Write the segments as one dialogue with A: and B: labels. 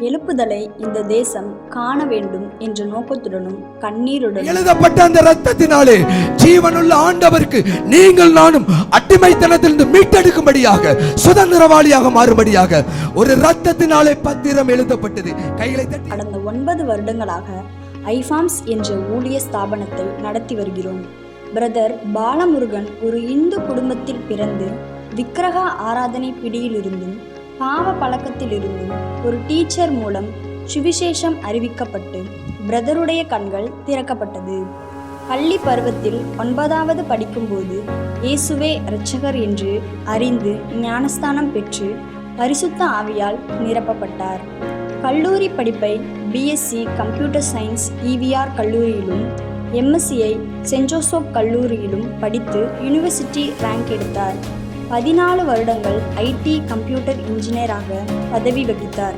A: எழுப்புதலை இந்த தேசம் காண வேண்டும் என்ற நோக்கத்துடனும் கண்ணீருடன்
B: எழுதப்பட்ட அந்த இரத்தத்தினாலே ஜீவனுள்ள ஆண்டவருக்கு நீங்கள் நானும் அடிமைத்தனத்திலிருந்து மீட்டெடுக்கும்படியாக சுதந்திரவாளியாக மாறும்படியாக ஒரு இரத்தத்தினாலே பத்திரம் எழுதப்பட்டது. கைகளை தட்டி.
A: கடந்த 9 வருடங்களாக ஐஃபாம்ஸ் என்ற ஊழிய ஸ்தாபனத்தை நடத்தி வருகிறோம். பிரதர் பாலமுருகன் ஒரு இந்து குடும்பத்தில் பிறந்து விக்கிரக ஆராதனை பிடியிலிருந்தும் பாவ பழக்கத்திலிருந்தும் ஒரு டீச்சர் மூலம் சுவிசேஷம் அறிவிக்கப்பட்டு பிரதருடைய கண்கள் திறக்கப்பட்டது. பள்ளி பருவத்தில் 9வது படிக்கும்போது இயேசுவே இரட்சகர் என்று அறிந்து ஞானஸ்தானம் பெற்று பரிசுத்த ஆவியால் நிரப்பப்பட்டார். கல்லூரி படிப்பை பிஎஸ்சி கம்ப்யூட்டர் சயின்ஸ் EVR கல்லூரியிலும் MSCயை சென்ட் ஜோசப் கல்லூரியிலும் படித்து யூனிவர்சிட்டி ரேங்க் எடுத்தார். 14 வருடங்கள் IT கம்ப்யூட்டர் இன்ஜினியராக பதவி வகித்தார்.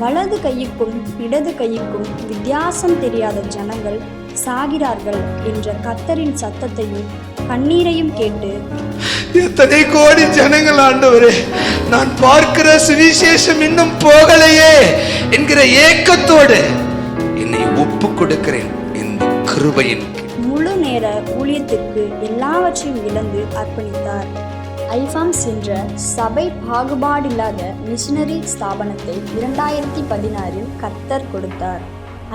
A: வலது கையுக்கும் இடது கையுக்கும் வித்தியாசம் தெரியாத ஜனங்கள் சாகிறார்கள் என்ற கர்த்தரின் சத்தத்தையும் கண்ணீரையும் கேட்டு,
B: எத்தனை கோடி ஜனங்கள் ஆண்டவரே, நான் பார்க்கிற சுவிசேஷம் இன்னும் போகலையே என்கிற ஏக்கத்தோடு என்னை ஒப்பு கொடுக்கிறேன். இந்த கிருபையின்
A: முழு நேர ஊழியத்திற்கு எல்லாவற்றையும் இழந்து அர்ப்பணித்தார். ஐஃபாம்ஸ் என்ற சபை பாகுபாடில்லாத மிஷனரி ஸ்தாபனத்தை 2016இல் கர்த்தர் கொடுத்தார்.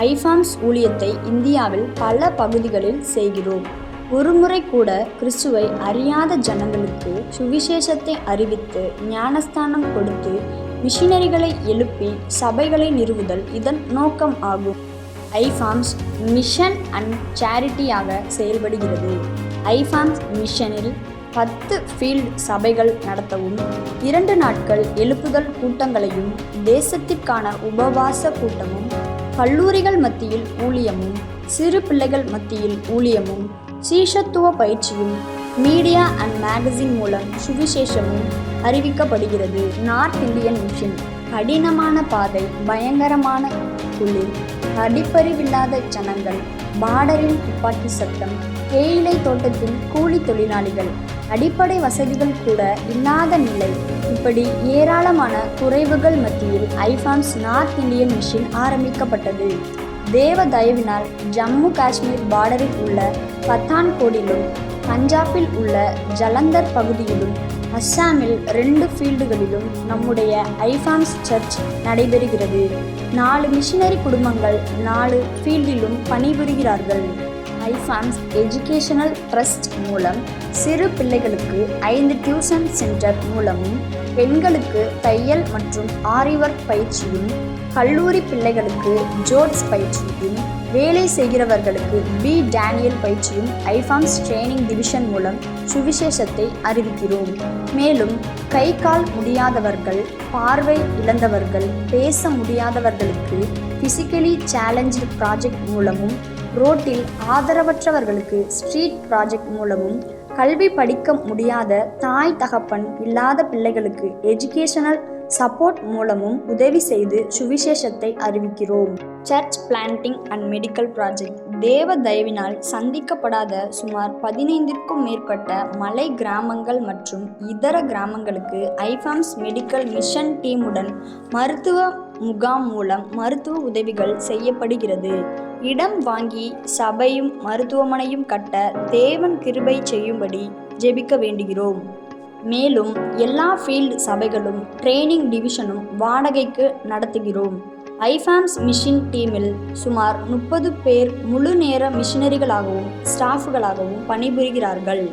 A: ஐஃபாம்ஸ் ஊழியத்தை இந்தியாவில் பல பகுதிகளில் செய்கிறோம். ஒருமுறை கூட கிறிஸ்துவை அறியாத ஜனங்களுக்கு சுவிசேஷத்தை அறிவித்து ஞானஸ்தானம் கொடுத்து மிஷனரிகளை எழுப்பி சபைகளை நிறுவுதல் இதன் நோக்கம் ஆகும். ஐஃபாம்ஸ் மிஷன் அண்ட் சேரிட்டியாக செயல்படுகிறது. ஐஃபாம்ஸ் மிஷனில் 10 ஃபீல்ட் சபைகள் நடத்தவும் 2 நாட்கள் எழுப்புதல் கூட்டங்களையும் தேசத்திற்கான உபவாச கூட்டமும் கல்லூரிகள் மத்தியில் ஊழியமும் சிறு பிள்ளைகள் மத்தியில் ஊழியமும் சீஷத்துவ பயிற்சியும் மீடியா அண்ட் மேகசின் மூலம் சுவிசேஷமும் அறிவிக்கப்படுகிறது. நார்த் இந்தியன் மிஷன் கடினமான பாதை, பயங்கரமான குளிர், படிப்பறிவில்லாத ஜனங்கள், பார்டரில் துப்பாக்கி சத்தம், தேயிலை தோட்டத்தில் கூலி தொழிலாளிகள், அடிப்படை வசதிகள் கூட இல்லாத நிலை, இப்படி ஏராளமான குறைவுகள் மத்தியில் ஐஃபாம்ஸ் நார்த் இந்தியன் மிஷன் ஆரம்பிக்கப்பட்டது. தேவ தயவினால் ஜம்மு காஷ்மீர் பார்டரில் உள்ள பத்தான்கோட்டிலும் பஞ்சாபில் உள்ள ஜலந்தர் பகுதியிலும் அஸ்ஸாமில் 2 ஃபீல்டுகளிலும் நம்முடைய ஐஃபாம்ஸ் சர்ச் நடைபெறுகிறது. 4 மிஷனரி குடும்பங்கள் 4 ஃபீல்டிலும் பணிபுரிகிறார்கள். ஐஃபாம்ஸ் எஜுகேஷனல் ட்ரஸ்ட் மூலம் சிறு பிள்ளைகளுக்கு 5 டியூஷன் சென்டர் மூலமும் பெண்களுக்கு தையல் மற்றும் ஆரி ஒர்க் பயிற்சியும், கல்லூரி பிள்ளைகளுக்கு ஜோட்ஸ் பயிற்சியும், வேலை செய்கிறவர்களுக்கு பி டேனியல் பயிற்சியும் ஐஃபாம்ஸ் ட்ரைனிங் டிவிஷன் மூலம் சுவிசேஷத்தை அறிவிக்கிறோம். மேலும் கை கால் முடியாதவர்கள், பார்வை இழந்தவர்கள், பேச முடியாதவர்களுக்கு பிசிக்கலி சேலஞ்சு ப்ராஜெக்ட் மூலமும், ரோட்டில் ஆதரவற்றவர்களுக்கு ஸ்ட்ரீட் ப்ராஜெக்ட் மூலமும், கல்வி படிக்க முடியாத தாய் தகப்பன் இல்லாத பிள்ளைகளுக்கு எஜுகேஷனல் சப்போர்ட் மூலமும் உதவி செய்து சுவிசேஷத்தை அறிவிக்கிறோம். Church planting and medical project தேவ தயவினால் சந்திக்கப்படாத சுமார் 15க்கும் மேற்பட்ட மலை கிராமங்கள் மற்றும் இதர கிராமங்களுக்கு ஐஃபாம்ஸ் மெடிக்கல் மிஷன் டீமுடன் மருத்துவ முகாம் மூலம் மருத்துவ உதவிகள் செய்யப்படுகிறது. இடம் வாங்கி சபையும் மருத்துவமனையும் கட்ட தேவன் கிருபை செய்யும்படி ஜெபிக்க வேண்டுகிறோம். மேலும் எல்லா ஃபீல்டு சபைகளும் ட்ரைனிங் டிவிஷனும் வாடகைக்கு நடத்துகிறோம். ஐஃபாம்ஸ் மிஷன் டீமில் சுமார் 30 பேர் முழு நேர மிஷனரிகளாகவும் ஸ்டாஃப்களாகவும் பணிபுரிகிறார்கள்.